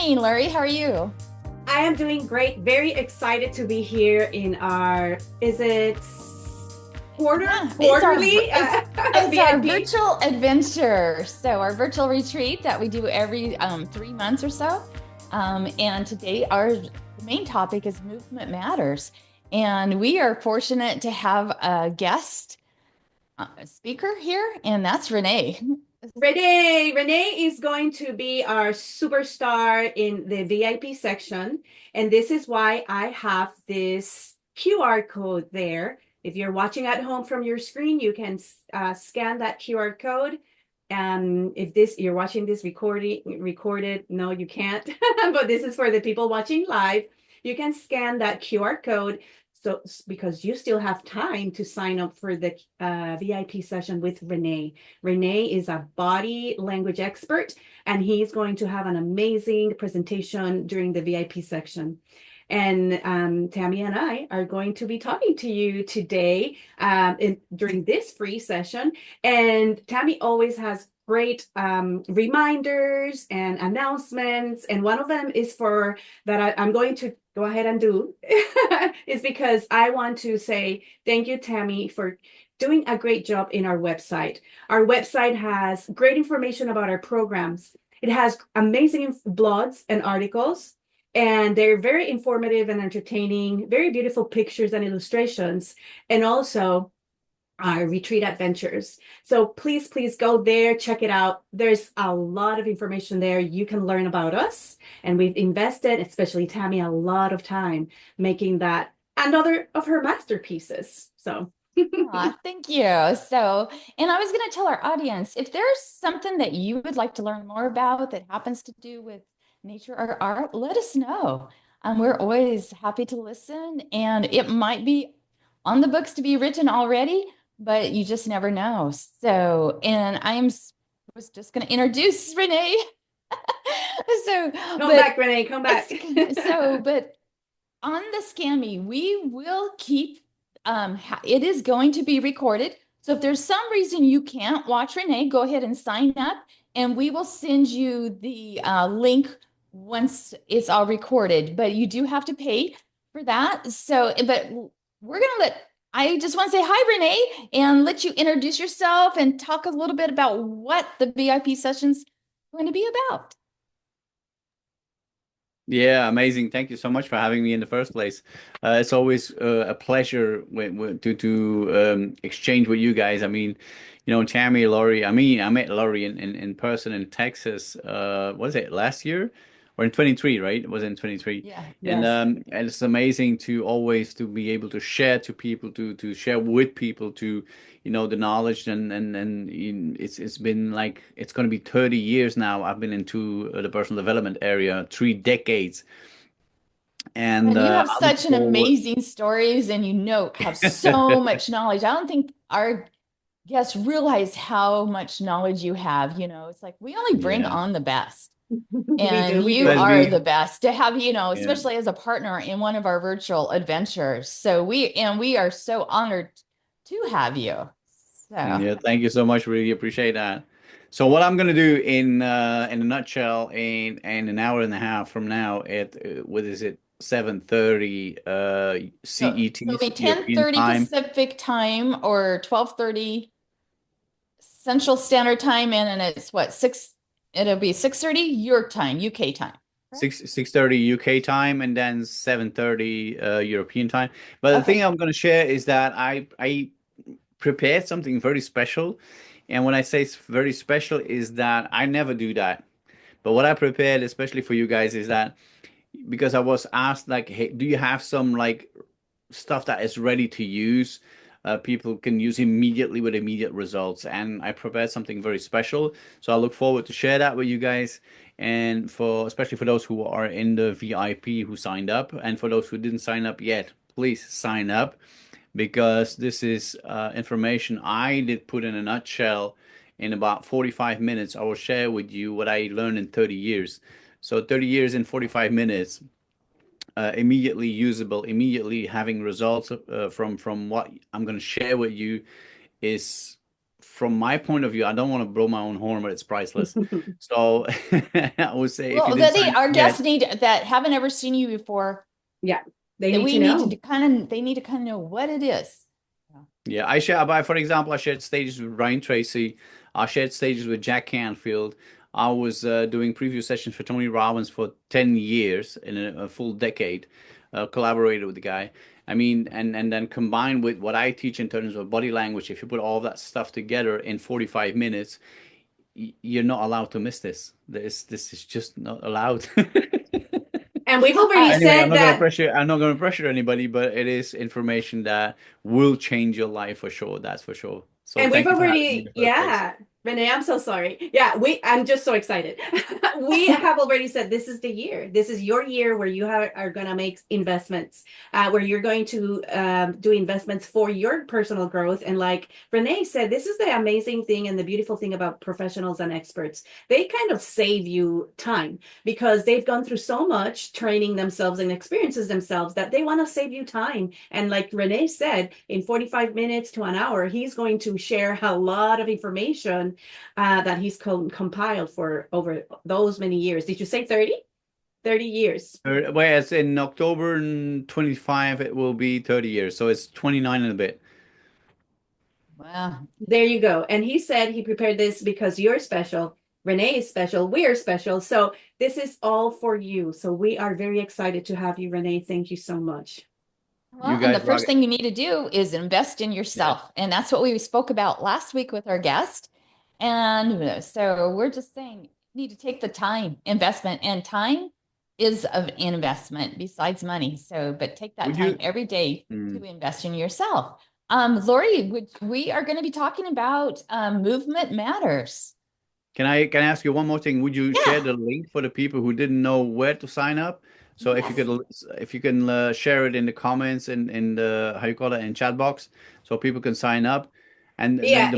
morning, Laurie. How are you? I am doing great. Very excited to be here in our, is it Yeah, quarterly it's our VIP? virtual adventure. So our virtual retreat that we do every 3 months or so. And today our main topic is movement matters, and we are fortunate to have a guest speaker here, and that's Renee. Renee is going to be our superstar in the VIP section. And this is why I have this QR code there. If you're watching at home from your screen, you can scan that QR code. And if you're watching this recorded, no, you can't. But this is for the people watching live. You can scan that QR code. So because you still have time to sign up for the VIP session with Renee. Renee is a body language expert, and he's going to have an amazing presentation during the VIP section. And Tammy and I are going to be talking to you today during this free session. And Tammy always has great reminders and announcements. And one of them is for that I'm going to go ahead and do is because I want to say thank you, Tammy, for doing a great job in our website. Our website has great information about our programs. It has amazing blogs and articles, and they're very informative and entertaining, very beautiful pictures and illustrations, and also our retreat adventures. So please go there, check it out. There's a lot of information there. You can learn about us, and we've invested, especially Tammy, a lot of time making that another of her masterpieces. So Aw, thank you. And I was going to tell our audience, if there's something that you would like to learn more about that happens to do with nature or art, let us know. We're always happy to listen, and it might be on the books to be written already, but you just never know. And was just going to introduce Renee. So, come but back, Renee, come back. but on the Scammy, we will keep it is going to be recorded. So if there's some reason you can't watch Renee, go ahead and sign up, and we will send you the link once it's all recorded. But you do have to pay for that. But we're gonna let I just want to say hi, Renee, and let you introduce yourself and talk a little bit about what the VIP session's going to be about. Yeah, amazing. Thank you so much for having me in the first place. It's always a pleasure to exchange with you guys. I mean, Tammy, Laurie. I met Laurie in person in Texas. Was it last year or in 23? Right? It was in 23. Yeah. And Yes. and it's amazing to always to be able to share to people, to share with people, to the knowledge and it's been like it's going to be 30 years now. I've been into the personal development area, 3 decades, and And you have I look such an forward. amazing stories, and have so much knowledge. I don't think our guests realize how much knowledge you have. It's like we only bring Yeah, on the best, We and do, we you do. but are we the best to have, yeah. especially as a partner in one of our virtual adventures. We are so honored to have you. So, Yeah, thank you so much. Really appreciate that. So what I'm gonna do in a nutshell, in an hour and a half from now at what is it, 7:30 so CET, it'll be European 10:30 time. Pacific time or 12:30 Central Standard Time, and then it's what, six, it'll be 6:30 your time, UK time. Correct? 6:30 UK time, and then 7:30 European time. But the thing Okay. I'm going to share is that I prepared something very special, and when I say it's very special, is that I never do that. But what I prepared, especially for you guys, is that because I was asked like, hey, do you have some like stuff that is ready to use? People can use immediately with immediate results, and I prepared something very special. So I look forward to share that with you guys, and for especially for those who are in the VIP who signed up, and for those who didn't sign up yet, please sign up because this is information I did put in a nutshell in about 45 minutes. I will share with you what I learned in 30 years. So 30 years in 45 minutes, immediately usable, immediately having results from what I'm going to share with you is from my point of view, I don't want to blow my own horn, but it's priceless. So I would say if you Well, didn't sign up our yet, guests need that haven't ever seen you before, Yeah, they that need we to need know. to kind of they need to kind of know what it is. yeah, I share. By for example, I shared stages with Ryan Tracy. I shared stages with Jack Canfield. I was doing preview sessions for Tony Robbins for 10 years in a full decade. Collaborated with the guy. I mean, and then combined with what I teach in terms of body language, if you put all that stuff together in 45 minutes, you're not allowed to miss this. This is just not allowed. And we've already Anyway, said that. I'm not going to pressure anybody, but it is information that will change your life for sure. That's for sure. So And we've thank you for having me in already, the first place. yeah, Renee, I'm so sorry. Yeah, I'm just so excited. We have already said this is the year. This is your year where you are going to make investments, where you're going to do investments for your personal growth. And like Renee said, this is the amazing thing and the beautiful thing about professionals and experts. They kind of save you time because they've gone through so much training themselves and experiences themselves that they want to save you time. And like Renee said, in 45 minutes to an hour, he's going to share a lot of information that he's compiled for over those many years. Did you say 30? 30 years. Whereas in October 25, it will be 30 years. So it's 29 and a bit. Wow. There you go. And he said he prepared this because you're special. Renee is special. We're special. So this is all for you. So we are very excited to have you, Renee. Thank you so much. You Well, and the guys rock first it. thing you need to do is invest in Yeah. yourself. And that's what we spoke about last week with our guest. And so we're just saying, you need to take the time investment, and time is an investment besides money. So, but take that Would time you? every day to Mm. invest in yourself. Lori, we are going to be talking about movement matters. Can I ask you one more thing? Would you share Yeah. the link for the people who didn't know where to sign up? So Yes. if you can share it in the comments and in the how you call it in chat box, so people can sign up, and then Yeah, if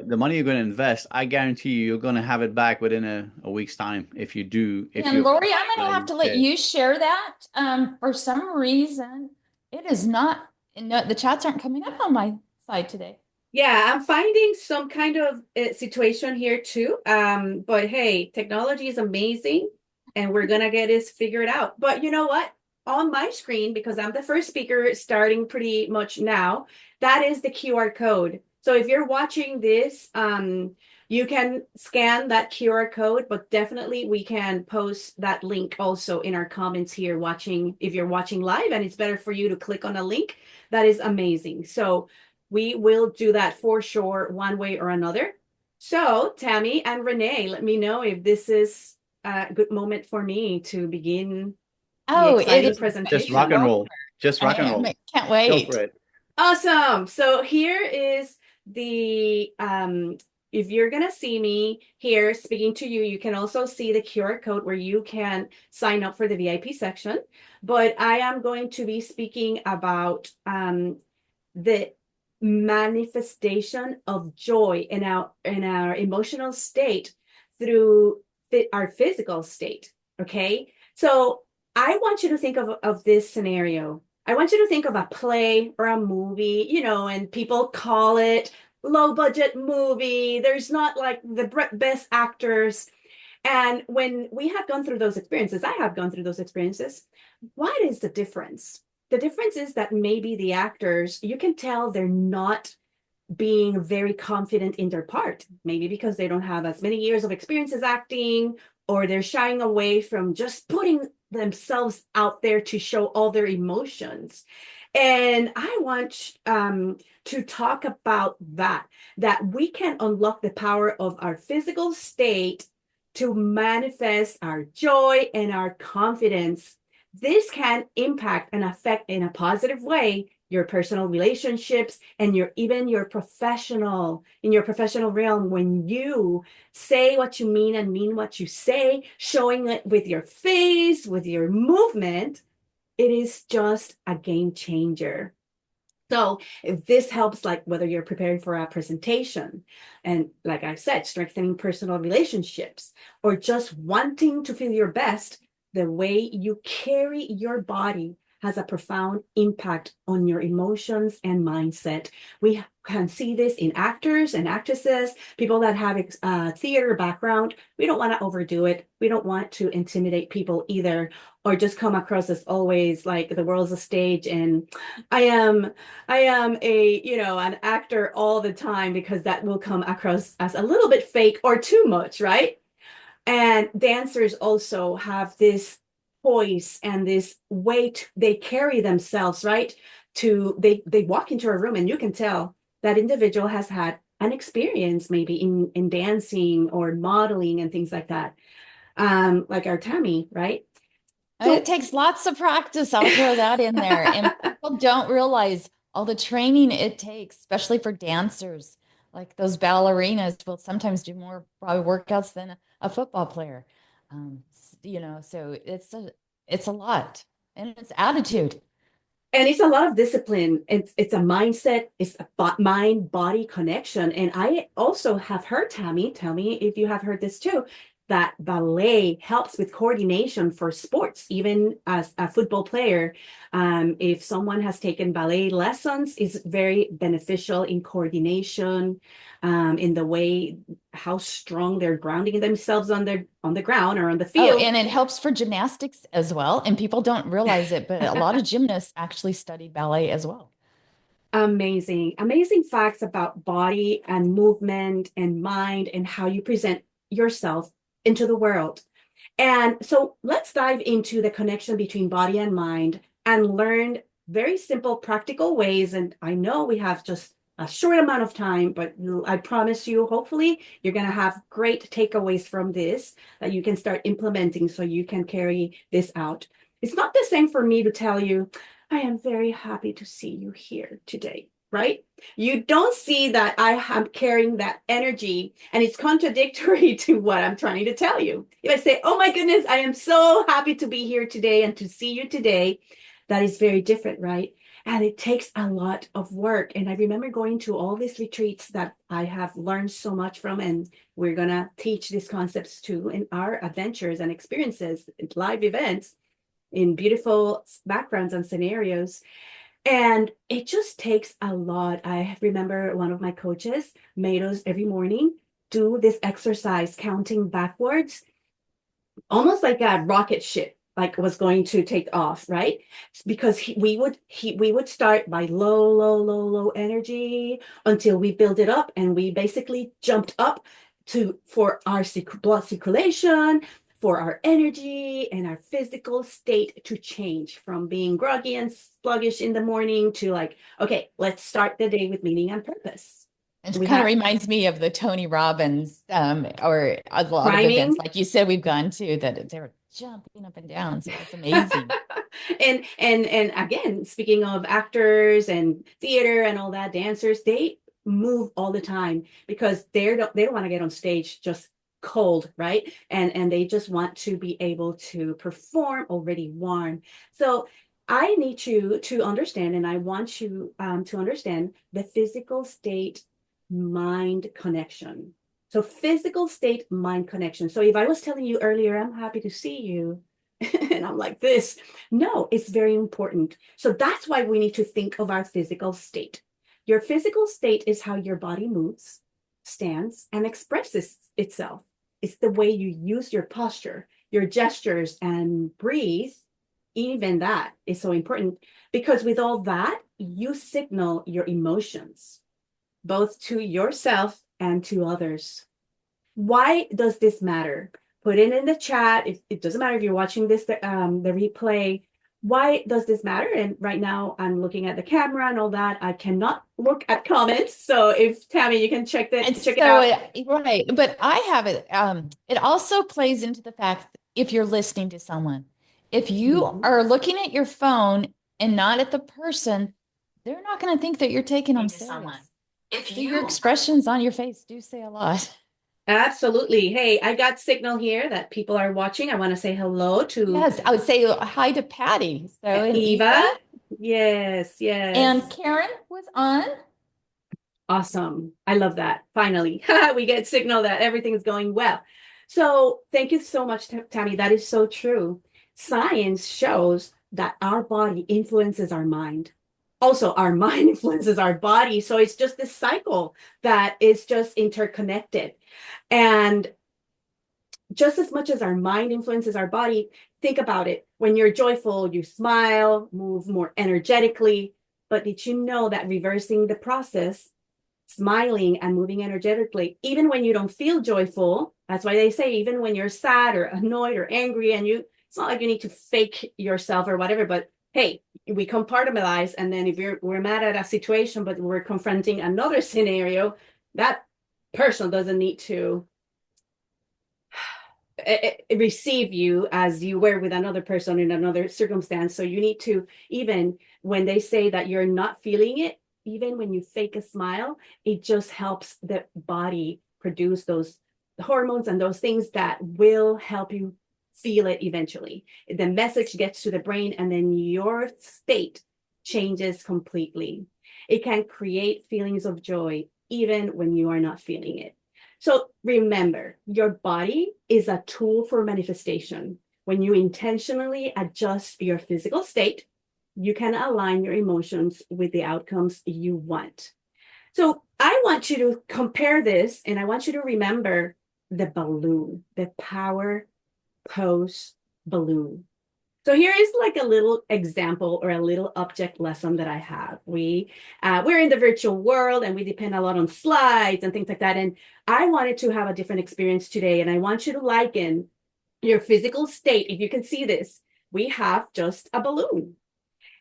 the money you're gonna invest, I guarantee you you're gonna have it back within a week's time if you do if And you Lori, I'm going to have you to let share. you share that. For some reason, it is not, no, the chats aren't coming up on my side today. Yeah, I'm finding some kind of situation here too. But hey, technology is amazing and we're gonna get this figured out. But you know what? On my screen, because I'm the first speaker starting pretty much now, that is the QR code. So if you're watching this, you can scan that QR code, but definitely we can post that link also in our comments here watching, if you're watching live and it's better for you to click on a link, that is amazing. So we will do that for sure, one way or another. So, Tammy and Renee, let me know if this is a good moment for me to begin the Oh, it exciting is Just ready to rock and presentation. go. roll. Just rock and roll. Can't Go for wait. it. Awesome. So here is the if you're gonna see me here speaking to you, you can also see the QR code where you can sign up for the VIP section. But I am going to be speaking about the manifestation of joy in our emotional state through our physical state. Okay, so I want you to think of this scenario. I want you to think of a play or a movie, and people call it low budget movie. There's not like the best actors. And when we have gone through those experiences, I have gone through those experiences. What is the difference? The difference is that maybe the actors, you can tell they're not being very confident in their part, maybe because they don't have as many years of experience as acting, or they're shying away from just putting themselves out there to show all their emotions. And I want to talk about that we can unlock the power of our physical state to manifest our joy and our confidence. This can impact and affect in a positive way your personal relationships and your professional in your professional realm when you say what you mean and mean what you say, showing it with your face, with your movement. It is just a game changer. So if this helps, like whether you're preparing for a presentation and like I said, strengthening personal relationships or just wanting to feel your best, the way you carry your body has a profound impact on your emotions and mindset. We can see this in actors and actresses, people that have a theater background. We don't want to overdo it. We don't want to intimidate people either, or just come across as always like the world's a stage and I am I am an actor all the time, because that will come across as a little bit fake or too much, right? And dancers also have this poise and this weight they carry themselves, right? They walk into a room and you can tell that individual has had an experience maybe in dancing or modeling and things like that. Like our Tammy, right? It So takes lots of practice. I'll throw that in there. And people don't realize all the training it takes, especially for dancers. Like those ballerinas will sometimes do more probably workouts than a football player. So it's a lot. And it's attitude. and it's a lot of discipline. It's a mindset, it's a mind body connection. And I also have heard, Tammy, tell me if you have heard this too, that ballet helps with coordination for sports, even as a football player. If someone has taken ballet lessons, is very beneficial in coordination, in the way how strong they're grounding themselves on the ground or on the Oh, field. and it helps for gymnastics as well. And people don't realize it, but a lot of gymnasts actually studied ballet as well. Amazing, amazing facts about body and movement and mind and how you present yourself into the world. And so let's dive into the connection between body and mind and learn very simple, practical ways. And I know we have just a short amount of time, but I promise you, hopefully, you're going to have great takeaways from this that you can start implementing so you can carry this out. It's not the same for me to tell you, I am very happy to see you here today, right? You don't see that I am carrying that energy, and it's contradictory to what I'm trying to tell you. If I say, oh my goodness, I am so happy to be here today and to see you today, that is very different, right? And it takes a lot of work. And I remember going to all these retreats that I have learned so much from, and we're going to teach these concepts too in our adventures and experiences, live events in beautiful backgrounds and scenarios. And it just takes a lot. I remember one of my coaches made us every morning do this exercise, counting backwards, almost like a rocket ship, like was going to take off, right? Because we would start by low energy until we build it up, and we basically jumped up to for our blood circulation, for our energy and our physical state to change from being groggy and sluggish in the morning to like, okay, let's start the day with meaning and purpose. It We kind of have reminds me of the Tony Robbins, or a lot of events, priming. like you said, we've gone to that they're jumping up and down. So it's amazing. And again, speaking of actors and theater and all that, dancers, they move all the time because they don't want to get on stage just cold, right? And they just want to be able to perform already warm. So I need you to understand, and I want you to understand the physical state mind connection. So physical state mind connection. So if I was telling you earlier, I'm happy to see you, and I'm like this. No, it's very important. So that's why we need to think of our physical state. Your physical state is how your body moves, stands, and expresses itself. It's the way you use your posture, your gestures, and breathe. Even that is so important, because with all that, you signal your emotions, both to yourself and to others. Why does this matter? Put it in the chat. It doesn't matter if you're watching this, the replay. Why does this matter? And right now I'm looking at the camera and all that. I cannot look at comments. So if Tammy, you can And check it so, out. right. But I have it. It also plays into the fact if you're listening to someone, if you Mhm. are looking at your phone and not at the person, they're not going to think that you're taking them serious. So your expressions on your face do say a lot. Absolutely. Hey, I got signal here that people are watching. I want to say hello to Yes, I would say hi to Patty. So, and Eva Eva. Yes, and yes. Karen was on. Awesome. I love that. Finally, we get signal that everything's going well. So thank you so much, Tammy. That is so true. Science shows that our body influences our mind. Also, our mind influences our body. So it's just this cycle that is just interconnected. And just as much as our mind influences our body, think about it. When you're joyful, you smile, move more energetically. But did you know that reversing the process, smiling and moving energetically, even when you don't feel joyful, that's why they say, even when you're sad or annoyed or angry, and it's not like you need to fake yourself or whatever, but hey, we compartmentalize. And then if we're mad at a situation, but we're confronting another scenario, that person doesn't need to receive you as you were with another person in another circumstance. So you need to, even when they say that you're not feeling it, even when you fake a smile, it just helps the body produce those hormones and those things that will help you feel it eventually. The message gets to the brain, and then your state changes completely. It can create feelings of joy even when you are not feeling it. So remember, your body is a tool for manifestation. When you intentionally adjust your physical state, you can align your emotions with the outcomes you want. So I want you to compare this, and I want you to remember the balloon, the power pose balloon. So here is like a little example or a little object lesson that I have. We're in the virtual world and we depend a lot on slides and things like that. And I wanted to have a different experience today. And I want you to liken your physical state. If you can see this, we have just a balloon.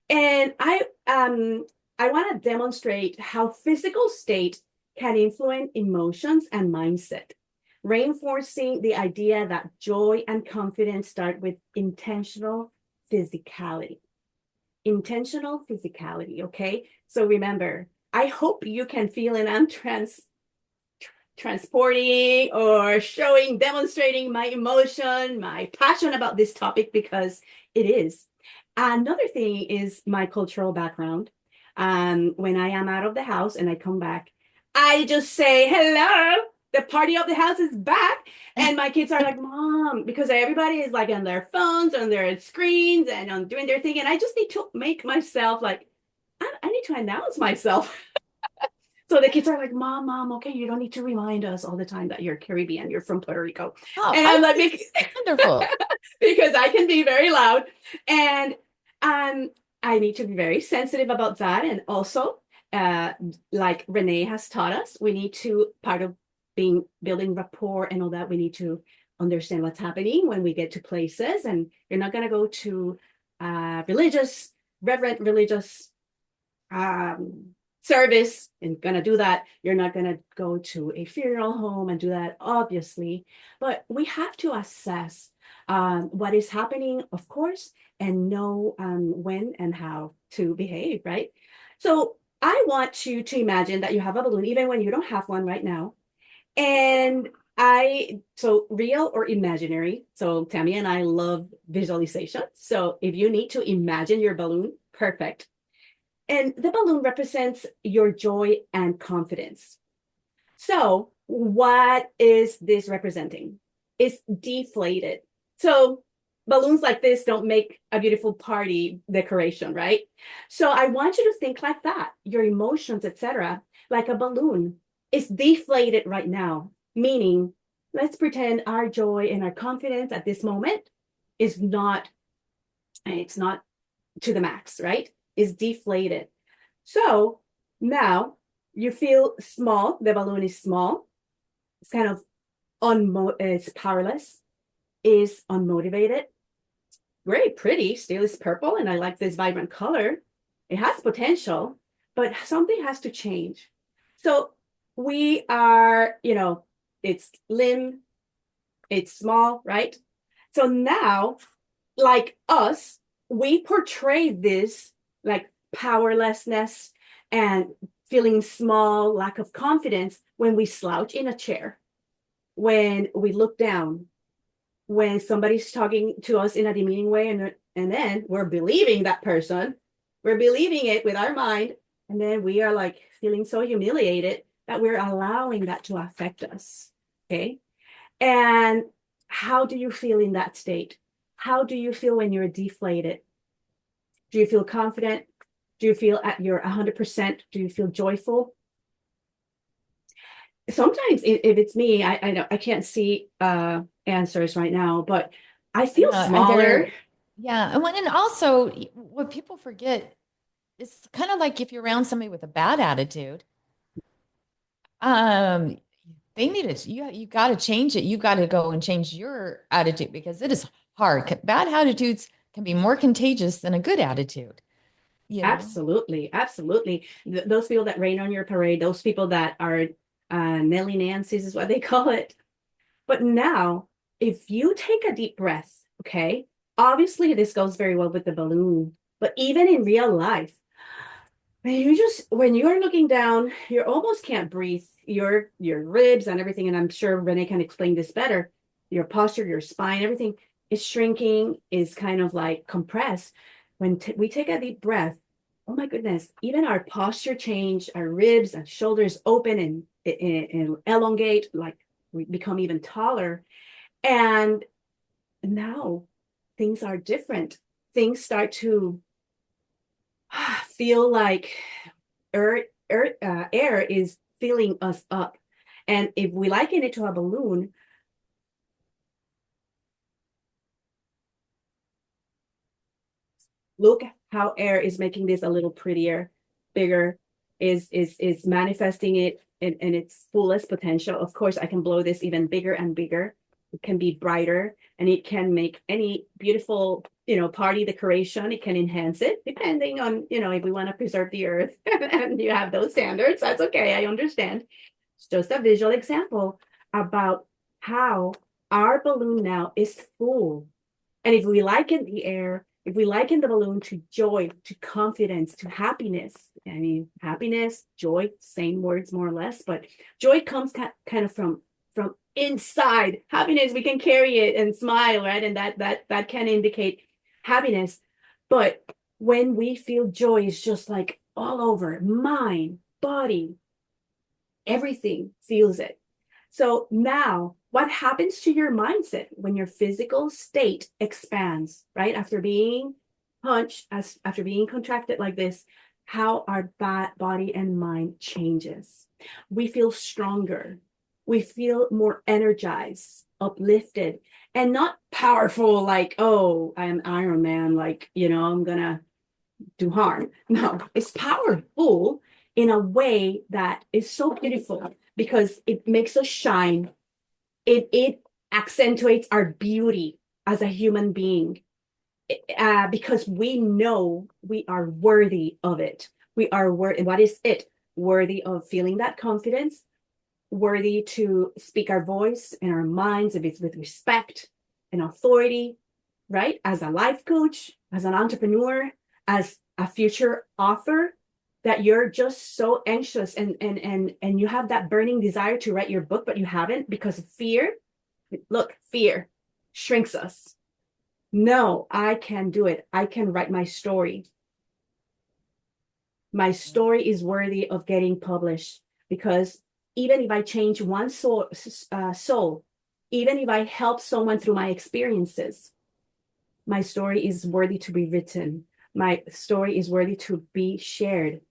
And I want to demonstrate how physical state can influence emotions and mindset, reinforcing the idea that joy and confidence start with intentional physicality. Intentional physicality, okay? So remember, I hope you can feel and I'm transporting or showing, demonstrating my emotion, my passion about this topic, because it is. Another thing is my cultural background. When I am out of the house and I come back, I just say, hello, the party of the house is back. And my kids are like, Mom, because everybody is like on their phones, on their screens, and on doing their thing. And I just need to make myself like, I need to announce myself. So the kids are like, Mom, okay, you don't need to remind us all the time that you're Caribbean, you're from Puerto Rico. Oh, And I'm like, wonderful. because I can be very loud. And I need to be very sensitive about that. And also, like Renee has taught us, we need to, part of building rapport and all that, we need to understand what's happening when we get to places. And you're not going to go to reverent religious service and gonna do that. You're not gonna go to a funeral home and do that, obviously, but we have to assess what is happening, of course, and know when and how to behave, right? So I want you to imagine that you have a balloon, even when you don't have one right now. And so real or imaginary. So Tammy and I love visualization. So if you need to imagine your balloon, perfect. And the balloon represents your joy and confidence. So what is this representing? It's deflated. So balloons like this don't make a beautiful party decoration, right? So I want you to think like that. Your emotions, etc., like a balloon, is deflated right now, meaning let's pretend our joy and our confidence at this moment is not, it's not to the max, right? Is deflated. So now you feel small. The balloon is small. It's kind of it's powerless, is unmotivated. Very pretty, still is purple, and I like this vibrant color. It has potential, but something has to change. So we are, it's limb, it's small, right? So now, like us, we portray this like powerlessness and feeling small, lack of confidence when we slouch in a chair, when we look down, when somebody's talking to us in a demeaning way, and then we're believing that person, we're believing it with our mind, and then we are like feeling so humiliated that we're allowing that to affect us. Okay. And how do you feel in that state? How do you feel when you're deflated? Do you feel confident? Do you feel at your 100%? Do you feel joyful? Sometimes if it's me, I can't see answers right now, but I feel And smaller. yeah. And also what people forget, it's kind of like if you're around somebody with a bad attitude, um, they need it. You got to change it. You got to go and change your attitude because it is hard. Bad attitudes can be more contagious than a good attitude, you know? Absolutely, absolutely. Those people that rain on your parade, those people that are Nelly Nancy's is what they call it. But now, if you take a deep breath, okay, obviously this goes very well with the balloon, but even in real life, when you're looking down, you almost can't breathe. Your ribs and everything, and I'm sure Renee can explain this better. Your posture, your spine, everything is shrinking, is kind of like compressed. When we take a deep breath, oh my goodness, even our posture change, our ribs and shoulders open and elongate, like we become even taller. And now things are different. Things start to feel like air is filling us up. And if we liken it to a balloon, look how air is making this a little prettier, bigger, is manifesting it in its fullest potential. Of course, I can blow this even bigger and bigger. It can be brighter and it can make any beautiful, party decoration. It can enhance it depending on, if we want to preserve the earth and you have those standards, that's okay. I understand. It's just a visual example about how our balloon now is full. And if we liken the air, if we liken the balloon to joy, to confidence, to happiness, I mean, happiness, joy, same words more or less, but joy comes kind of from inside. Happiness, we can carry it and smile, right? And that can indicate happiness. But when we feel joy, it's just like all over mind, body, everything feels it. So now, what happens to your mindset when your physical state expands, right? After being punched, after being contracted like this, how our body and mind changes. We feel stronger. We feel more energized, uplifted, and not powerful like, oh, I'm Iron Man, like, I'm gonna do harm. No, it's powerful in a way that is so beautiful because it makes us shine. It accentuates our beauty as a human being because we know we are worthy of it. We are worthy. What is it? Worthy of feeling that confidence, worthy to speak our voice and our minds if it's with respect and authority, right? As a life coach, as an entrepreneur, as a future author, that you're just so anxious and you have that burning desire to write your book, but you haven't because of fear. Look, fear shrinks us. No, I can do it. I can write my story. My story is worthy of getting published because even if I change one soul, even if I help someone through my experiences, my story is worthy to be written. My story is worthy to be shared.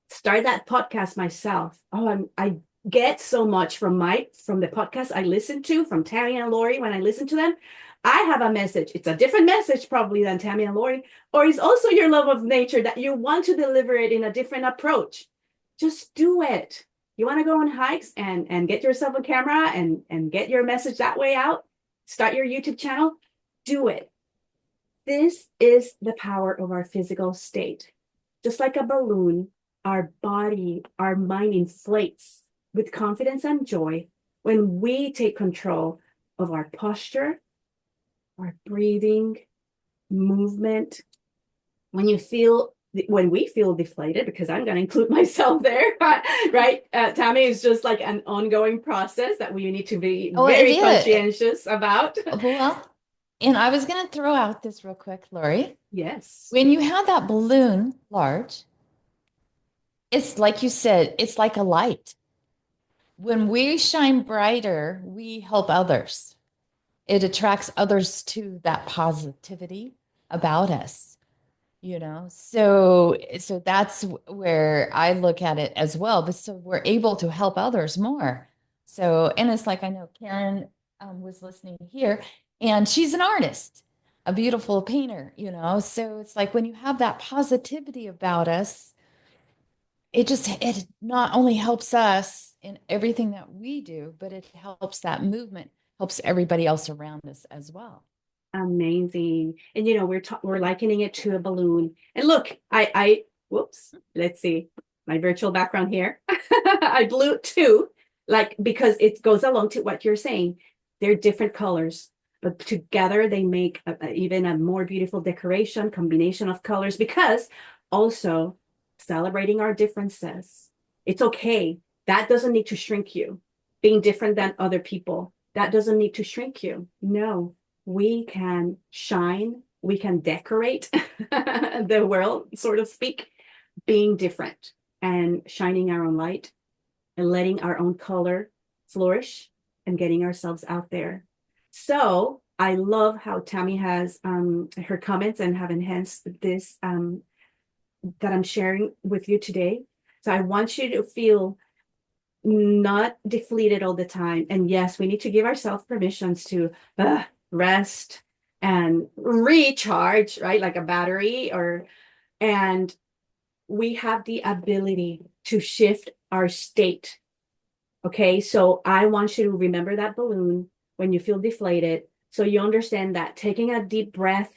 Start that podcast myself. I get so much from the podcast I listen to, from Tammy and Lori when I listen to them. I have a message. It's a different message probably than Tammy and Lori, or it's also your love of nature that you want to deliver it in a different approach. Just do it. You want to go on hikes and get yourself a camera and get your message that way out, start your YouTube channel, do it. This is the power of our physical state. Just like a balloon, our body, our mind inflates with confidence and joy when we take control of our posture, our breathing, movement. When we feel deflated, because I'm going to include myself there, right? Tammy, is just like an ongoing process that we need to be Oh, it very is. conscientious about. Well, and I was going to throw out this real quick, Lori. Yes. When you have that balloon large, it's like you said, it's like a light. When we shine brighter, we help others. It attracts others to that positivity about us. So that's where I look at it as well. But so we're able to help others more. So, and it's like I know Karen was listening here, and she's an artist, a beautiful painter. So it's like when you have that positivity about us, it not only helps us in everything that we do, but it helps that movement, helps everybody else around us as well. Amazing. And we're likening it to a balloon. And look, I whoops, let's see my virtual background here. I blew it too, like because it goes along to what you're saying. They're different colors, but together they make even a more beautiful decoration, combination of colors, because also celebrating our differences. It's okay. That doesn't need to shrink you. Being different than other people, that doesn't need to shrink you. No, we can shine, we can decorate the world, so to speak, being different and shining our own light and letting our own color flourish and getting ourselves out there. So I love how Tammy has her comments and have enhanced this that I'm sharing with you today. So I want you to feel not deflated all the time. And yes, we need to give ourselves permissions to rest and recharge, right? Like a battery and we have the ability to shift our state. Okay. So I want you to remember that balloon when you feel deflated. So you understand that taking a deep breath,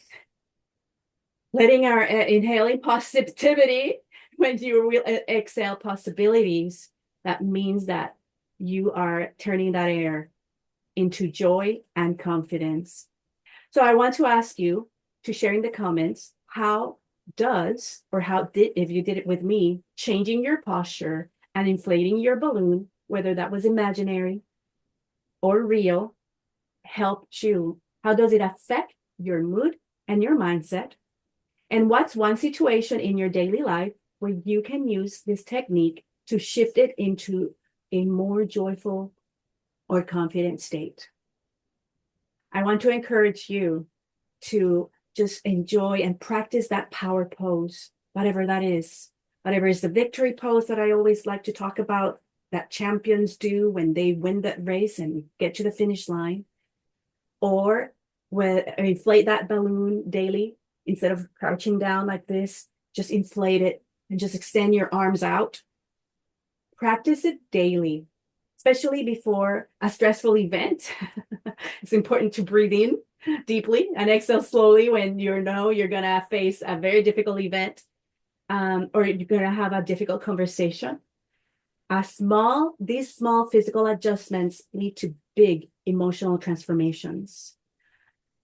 letting our inhaling positivity when you will exhale possibilities, that means that you are turning that air into joy and confidence. So I want to ask you to share in the comments, how does, or how did, if you did it with me, changing your posture and inflating your balloon, whether that was imaginary or real, helped you? How does it affect your mood and your mindset? And what's one situation in your daily life where you can use this technique to shift it into a more joyful or confident state? I want to encourage you to just enjoy and practice that power pose, whatever that is. Whatever is the victory pose that I always like to talk about, that champions do when they win that race and get to the finish line. Or when inflate that balloon daily, instead of crouching down like this, just inflate it and just extend your arms out. Practice it daily, especially before a stressful event. It's important to breathe in deeply and exhale slowly when you're going to face a very difficult event, or you're going to have a difficult conversation. These small physical adjustments lead to big emotional transformations.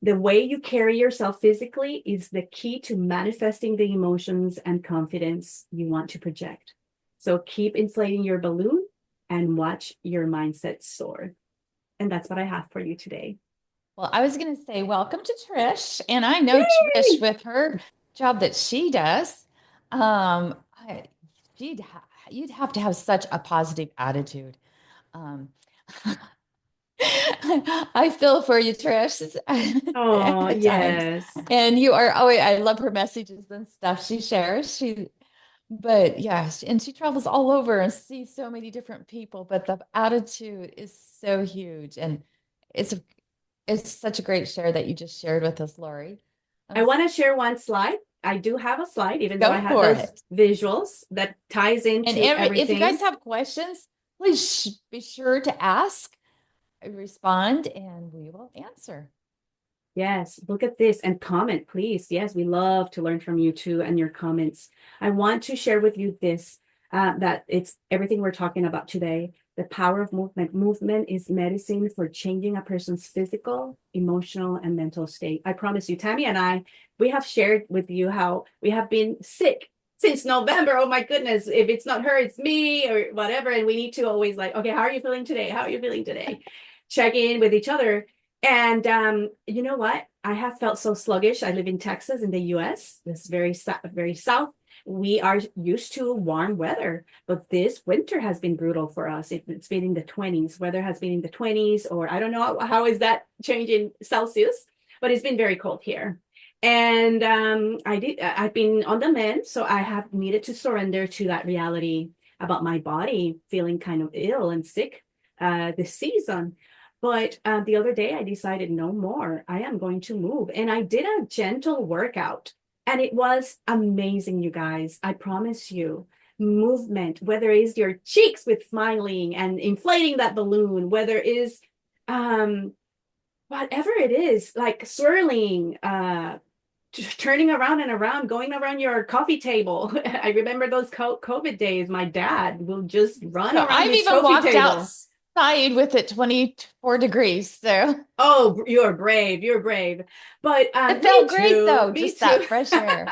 The way you carry yourself physically is the key to manifesting the emotions and confidence you want to project. So keep inflating your balloon and watch your mindset soar. And that's what I have for you today. Well, I was going to say, welcome to Trish. And I know Trish Yay! with her job that she does. Um, I, you'd have to have such a positive attitude. Um, I feel for you, Trish. Oh, At times. yes. And you are, oh, I love her messages and stuff she shares. But yeah, and she travels all over and sees so many different people, but the attitude is so huge. And it's it's such a great share that you just shared with us, Lori. I Um, want to share one slide. I do have a slide, even though I Go had for those it. visuals that ties And into if you guys everything. have questions, please be sure to ask, respond, and we will answer. Yes, look at this and comment, please. Yes, we love to learn from you too and your comments. I want to share with you this, that it's everything we're talking about today. The power of movement. Movement is medicine for changing a person's physical, emotional, and mental state. I promise you, Tammy and I, we have shared with you how we have been sick since November. Oh my goodness. If it's not her, it's me or whatever. And we need to always like, okay, how are you feeling today? How are you feeling today? Check in with each other. And you know what? I have felt so sluggish. I live in Texas in the US. It's very south. We are used to warm weather, but this winter has been brutal for us. It's been in the 20s. Weather has been in the 20s, or I don't know how is that changing Celsius, but it's been very cold here. And I've been on the mend, so I have needed to surrender to that reality about my body feeling kind of ill and sick this season. But the other day I decided no more. I am going to move. And I did a gentle workout, and it was amazing, you guys. I promise you. Movement, whether it's your cheeks with smiling and inflating that balloon, whether it is um whatever it is, like swirling, turning around and around, going around your coffee table. I remember those COVID days. My dad will just run So around I've his even coffee walked table. outside with it 24 degrees. So Oh, you're brave. You're brave. But it me felt great too. though, Me just too. that fresh air.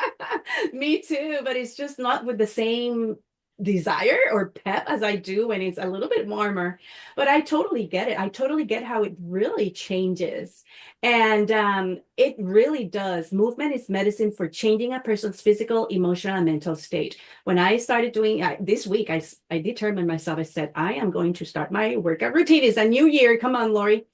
Me too. But it's just not with the same desire or pep as I do when it's a little bit warmer. But I totally get it. I totally get how it really changes. And it really does. Movement is medicine for changing a person's physical, emotional, and mental state. When I started doing this week, I determined myself, I said, I am going to start my workout routine. It's a new year. Come on, Lori.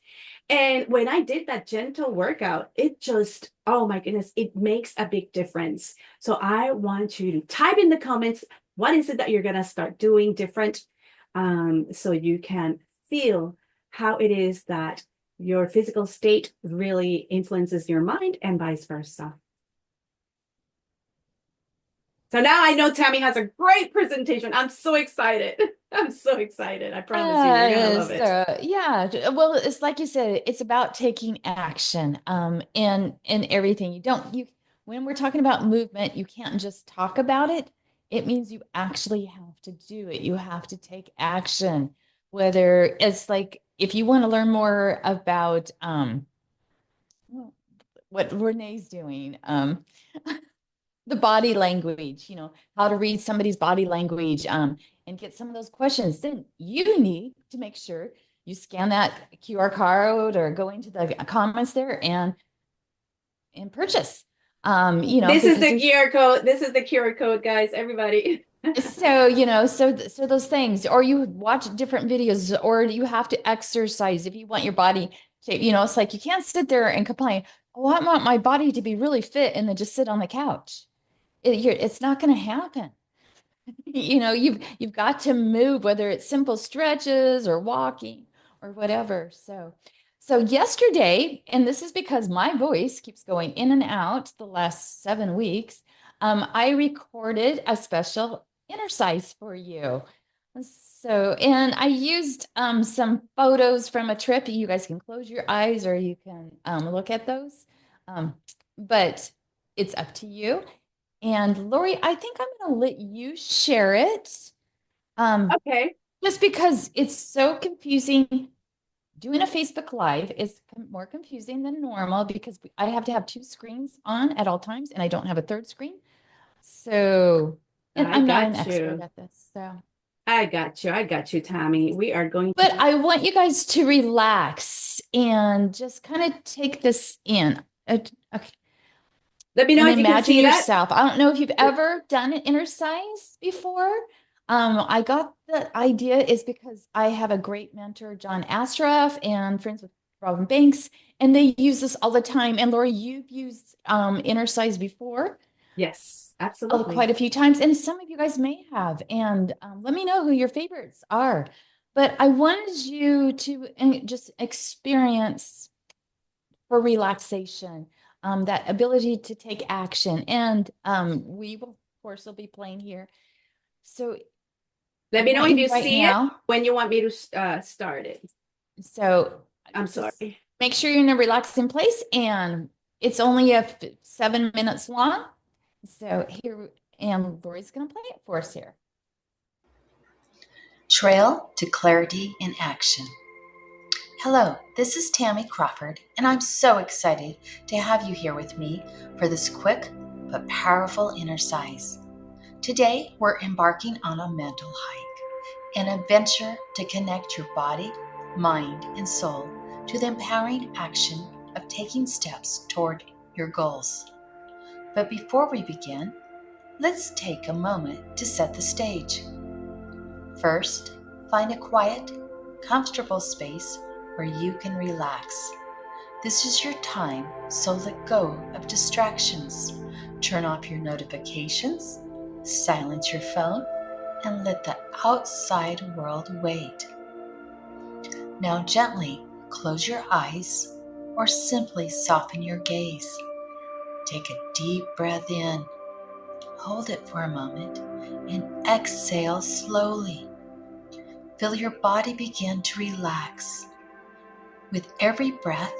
And when I did that gentle workout, it just, oh my goodness, it makes a big difference. So I want you to type in the comments, what is it that you're going to start doing different, so you can feel how it is that your physical state really influences your mind and vice versa. So now I know Tammy has a great presentation. I'm so excited. I'm so excited. I promise you, you're going to love it. Yeah. Well, it's like you said, it's about taking action, in everything. You when we're talking about movement, you can't just talk about it. It means you actually have to do it. You have to take action. Whether it's like if you want to learn more about what Renee's doing, the body language, how to read somebody's body language, and get some of those questions, then you need to make sure you scan that QR code or go into the comments there and purchase. This is Because the there's QR code. This is the QR code, guys. Everybody. so those things, or you watch different videos, or you have to exercise if you want your body shape. It's like you can't sit there and complain, oh, I want my body to be really fit and then just sit on the couch. It's not going to happen. You've got to move, whether it's simple stretches or walking or whatever. So yesterday, and this is because my voice keeps going in and out the last 7 weeks, I recorded a special exercise for you. And I used some photos from a trip. You guys can close your eyes or you can look at those. But it's up to you. And Lori, I think I'm going to let you share it, Okay. just because it's so confusing. Doing a Facebook Live is more confusing than normal because I have to have two screens on at all times, and I don't have a third screen. So, and I I'm not an got expert you. at this. So, I got you. I got you, Tammy. We are going but to. I want you guys to relax and just kind of take this in. Okay. Let me know And if you can imagine see that. yourself. I don't know if you've ever done an exercise before. I got the idea is because I have a great mentor, John Ashraf, and friends with Robin Banks, and they use this all the time. And Laura, you've used exercise before Yes, absolutely. quite a few times, and some of you guys may have. And let me know who your favorites are. But I wanted you to just experience for relaxation, that ability to take action. And we will, of course, will be playing here. So Let I me know want if you you right see it now. when you want me to start it. So I'm just sorry. make sure you're in a relaxing place, and it's only 7 minutes long. So here, and Lori's going to play it for us here. Trail to Clarity in Action. Hello, this is Tammy Crawford, and I'm so excited to have you here with me for this quick but powerful exercise. Today, we're embarking on a mental hike, an adventure to connect your body, mind, and soul to the empowering action of taking steps toward your goals. But before we begin, let's take a moment to set the stage. First, find a quiet, comfortable space where you can relax. This is your time, so let go of distractions. Turn off your notifications, silence your phone, and let the outside world wait. Now gently close your eyes or simply soften your gaze. Take a deep breath in, hold it for a moment, and exhale slowly. Feel your body begin to relax. With every breath,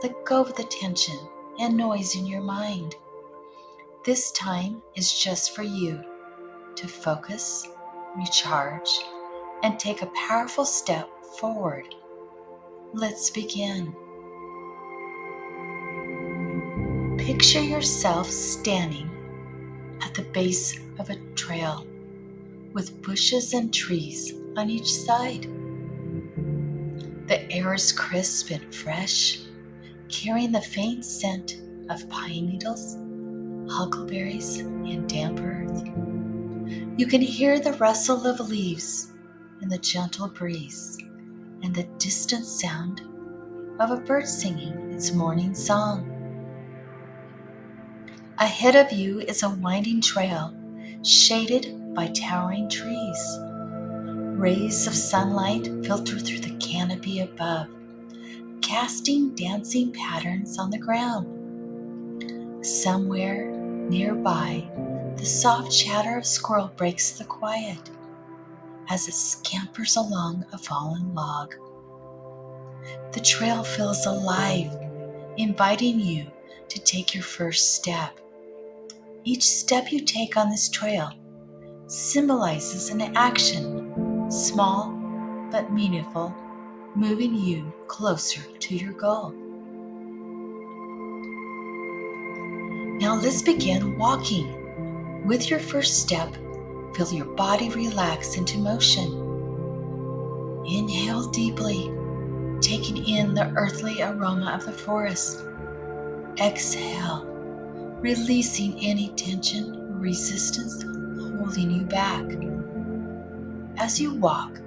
let go of the tension and noise in your mind. This time is just for you to focus, recharge, and take a powerful step forward. Let's begin. Picture yourself standing at the base of a trail with bushes and trees on each side. The air is crisp and fresh, carrying the faint scent of pine needles, huckleberries, and damp earth. You can hear the rustle of leaves and the gentle breeze and the distant sound of a bird singing its morning song. Ahead of you is a winding trail shaded by towering trees. Rays of sunlight filter through the canopy above, casting dancing patterns on the ground. Somewhere nearby, the soft chatter of squirrel breaks the quiet as it scampers along a fallen log. The trail feels alive, inviting you to take your first step. Each step you take on this trail symbolizes an action, small but meaningful, moving you closer to your goal. Now let's begin walking. With your first step, feel your body relax into motion. Inhale deeply, taking in the earthly aroma of the forest. Exhale, releasing any tension or resistance holding you back. As you walk,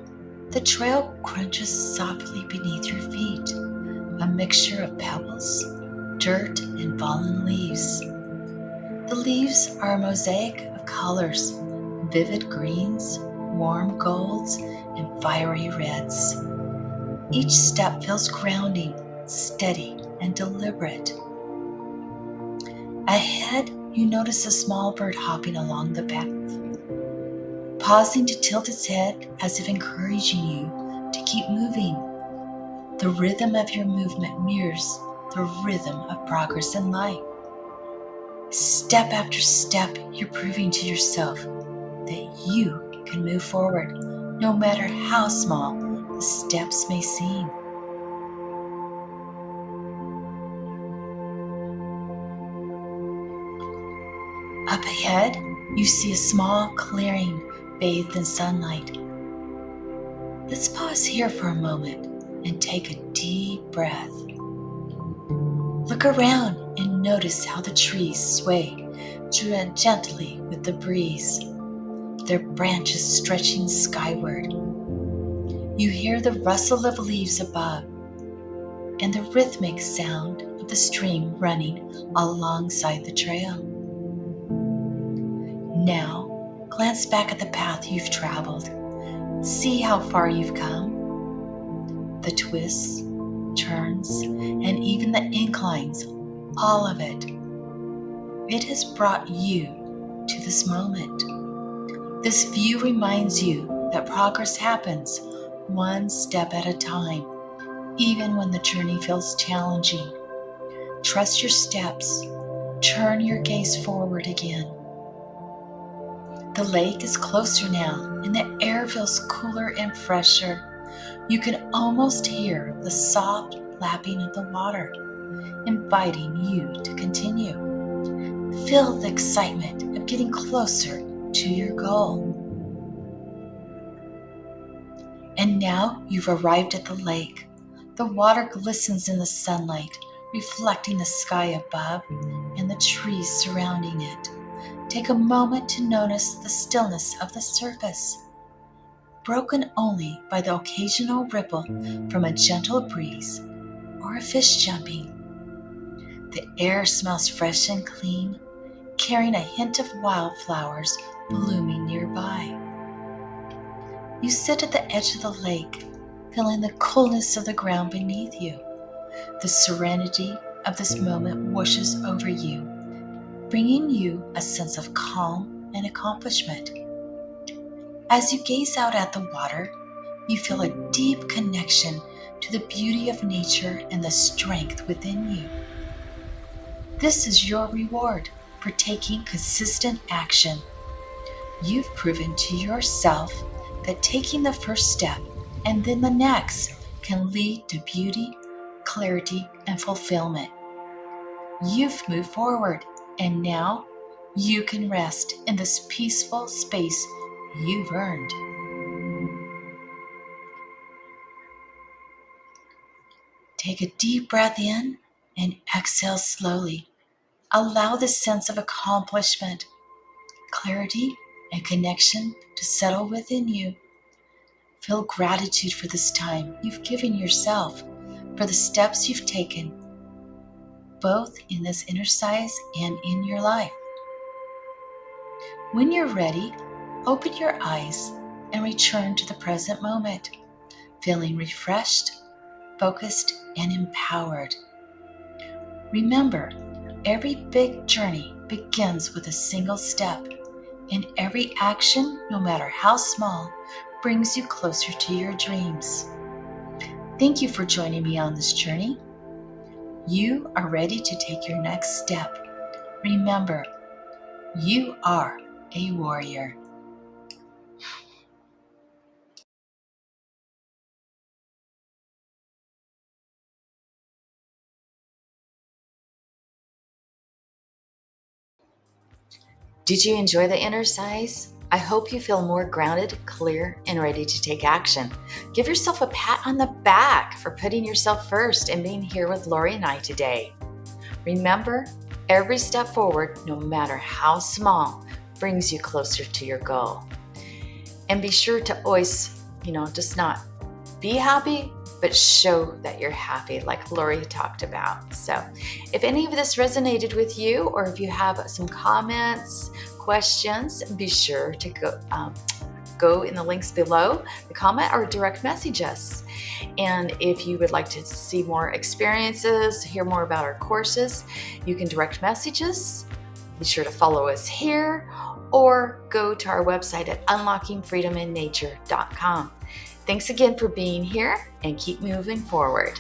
the trail crunches softly beneath your feet, a mixture of pebbles, dirt, and fallen leaves. The leaves are a mosaic of colors, vivid greens, warm golds, and fiery reds. Each step feels grounding, steady, and deliberate. Ahead, you notice a small bird hopping along the path, pausing to tilt its head as if encouraging you to keep moving. The rhythm of your movement mirrors the rhythm of progress in life. Step after step, you're proving to yourself that you can move forward, no matter how small the steps may seem. Up ahead, you see a small clearing bathed in sunlight. Let's pause here for a moment and take a deep breath. Look around and notice how the trees sway gently with the breeze, their branches stretching skyward. You hear the rustle of leaves above and the rhythmic sound of the stream running alongside the trail. Now, glance back at the path you've traveled. See how far you've come. The twists, turns, and even the inclines, all of it. It has brought you to this moment. This view reminds you that progress happens one step at a time, even when the journey feels challenging. Trust your steps. Turn your gaze forward again. The lake is closer now, and the air feels cooler and fresher. You can almost hear the soft lapping of the water, inviting you to continue. Feel the excitement of getting closer to your goal. And now you've arrived at the lake. The water glistens in the sunlight, reflecting the sky above and the trees surrounding it. Take a moment to notice the stillness of the surface, broken only by the occasional ripple from a gentle breeze or or a fish jumping. The air smells fresh and clean, carrying a hint of wildflowers blooming nearby. You sit at the edge of the lake, feeling the coolness of the ground beneath you. The serenity of this moment washes over you, bringing you a sense of calm and accomplishment. As you gaze out at the water, you feel a deep connection to the beauty of nature and the strength within you. This is your reward for taking consistent action. You've proven to yourself that taking the first step and then the next can lead to beauty, clarity, and fulfillment. You've moved forward, and now you can rest in this peaceful space you've earned. Take a deep breath in and exhale slowly. Allow the sense of accomplishment, clarity, and connection to settle within you. Feel gratitude for this time you've given yourself, for the steps you've taken, both in this exercise and in your life. When you're ready, open your eyes and return to the present moment, feeling refreshed, focused, and empowered. Remember, every big journey begins with a single step, and every action, no matter how small, brings you closer to your dreams. Thank you for joining me on this journey. You are ready to take your next step. Remember, you are a warrior. Did you enjoy the exercise? I hope you feel more grounded, clear, and ready to take action. Give yourself a pat on the back for putting yourself first and being here with Lori and I today. Remember, every step forward, no matter how small, brings you closer to your goal. And be sure to always, just not be happy, but show that you're happy, like Lori talked about. So if any of this resonated with you, or if you have some comments, questions, be sure to go in the links below, the comment, or direct message us. And if you would like to see more experiences, hear more about our courses, you can direct message us. Be sure to follow us here, or go to our website at unlockingfreedominnature.com. Thanks again for being here, and keep moving forward.